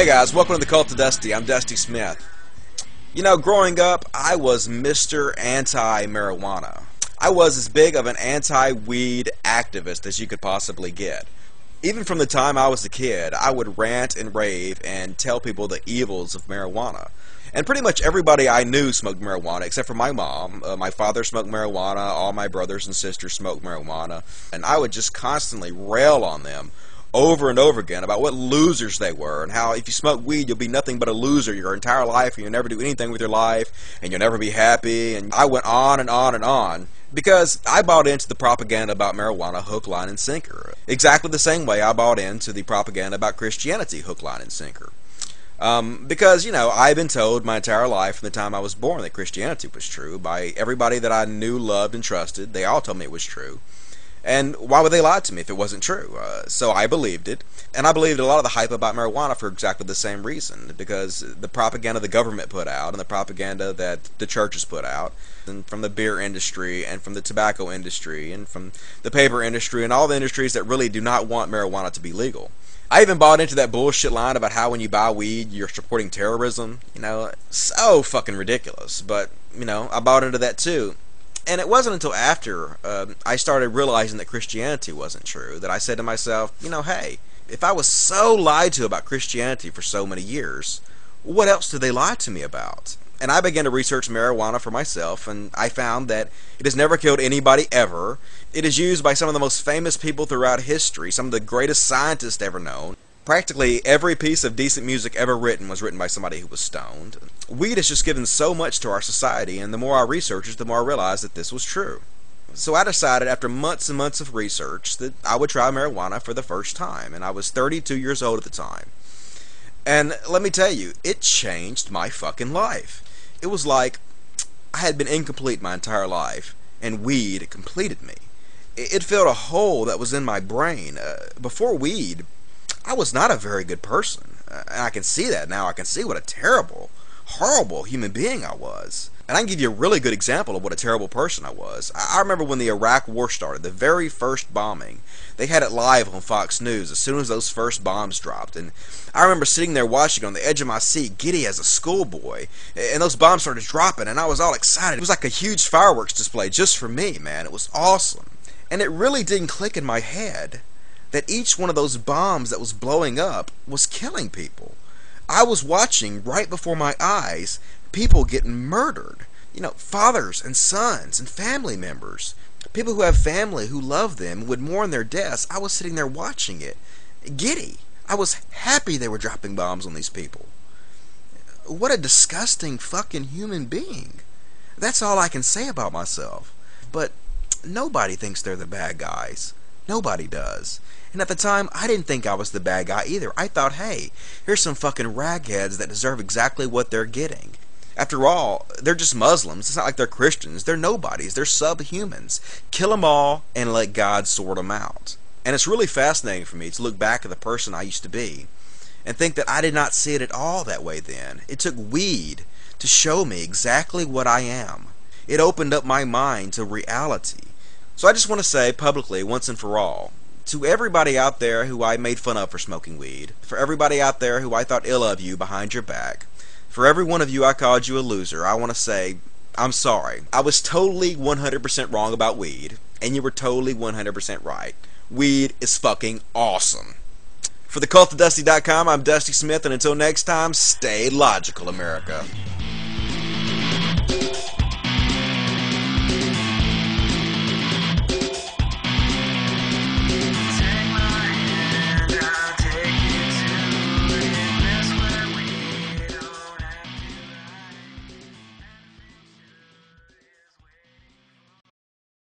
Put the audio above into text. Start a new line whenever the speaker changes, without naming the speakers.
Hey guys, welcome to the Cult of Dusty. I'm Dusty Smith. You know, growing up, I was Mr. Anti-Marijuana. I was as big of an anti-weed activist as you could possibly get. Even from the time I was a kid, I would rant and rave and tell people the evils of marijuana. And pretty much everybody I knew smoked marijuana, except for my mom. My father smoked marijuana, all my brothers and sisters smoked marijuana, and I would just constantly rail on them over and over again about what losers they were, and how if you smoke weed, you'll be nothing but a loser your entire life, and you'll never do anything with your life, and you'll never be happy. And I went on and on and on, because I bought into the propaganda about marijuana hook, line, and sinker. Exactly the same way I bought into the propaganda about Christianity hook, line, and sinker. Because, you know, I've been told my entire life from the time I was born that Christianity was true by everybody that I knew, loved, and trusted. They all told me it was true. And why would they lie to me if it wasn't true? So I believed it, and I believed a lot of the hype about marijuana for exactly the same reason, because the propaganda the government put out, and the propaganda that the churches put out, and from the beer industry, and from the tobacco industry, and from the paper industry, and all the industries that really do not want marijuana to be legal. I even bought into that bullshit line about how when you buy weed, you're supporting terrorism. You know, so fucking ridiculous, but, you know, I bought into that too. And it wasn't until after I started realizing that Christianity wasn't true that I said to myself, you know, hey, if I was so lied to about Christianity for so many years, what else did they lie to me about? And I began to research marijuana for myself, and I found that it has never killed anybody ever. It is used by some of the most famous people throughout history, some of the greatest scientists ever known. Practically every piece of decent music ever written was written by somebody who was stoned. Weed has just given so much to our society, and the more I researched it, the more I realized that this was true. So I decided after months and months of research that I would try marijuana for the first time, and I was 32 years old at the time. And let me tell you, it changed my fucking life. It was like I had been incomplete my entire life, and weed completed me. It filled a hole that was in my brain. Before weed, I was not a very good person, and I can see that now. I can see what a terrible, horrible human being I was. And I can give you a really good example of what a terrible person I was. I remember when the Iraq War started, the very first bombing, they had it live on Fox News as soon as those first bombs dropped. And I remember sitting there watching on the edge of my seat, giddy as a schoolboy, and those bombs started dropping, and I was all excited. It was like a huge fireworks display just for me, man. It was awesome. And it really didn't click in my head that each one of those bombs that was blowing up was killing people. I was watching right before my eyes people getting murdered. You know, fathers and sons and family members. People who have family who love them would mourn their deaths. I was sitting there watching it, giddy. I was happy they were dropping bombs on these people. What a disgusting fucking human being. That's all I can say about myself. But nobody thinks they're the bad guys. Nobody does. And at the time, I didn't think I was the bad guy either. I thought, hey, here's some fucking ragheads that deserve exactly what they're getting. After all, they're just Muslims. It's not like they're Christians. They're nobodies. They're subhumans. Kill them all and let God sort them out. And it's really fascinating for me to look back at the person I used to be and think that I did not see it at all that way then. It took weed to show me exactly what I am. It opened up my mind to reality. So I just want to say publicly, once and for all, to everybody out there who I made fun of for smoking weed, for everybody out there who I thought ill of you behind your back, for every one of you I called you a loser, I want to say, I'm sorry. I was totally 100% wrong about weed, and you were totally 100% right. Weed is fucking awesome. For thecultofdusty.com, I'm Dusty Smith, and until next time, stay logical, America.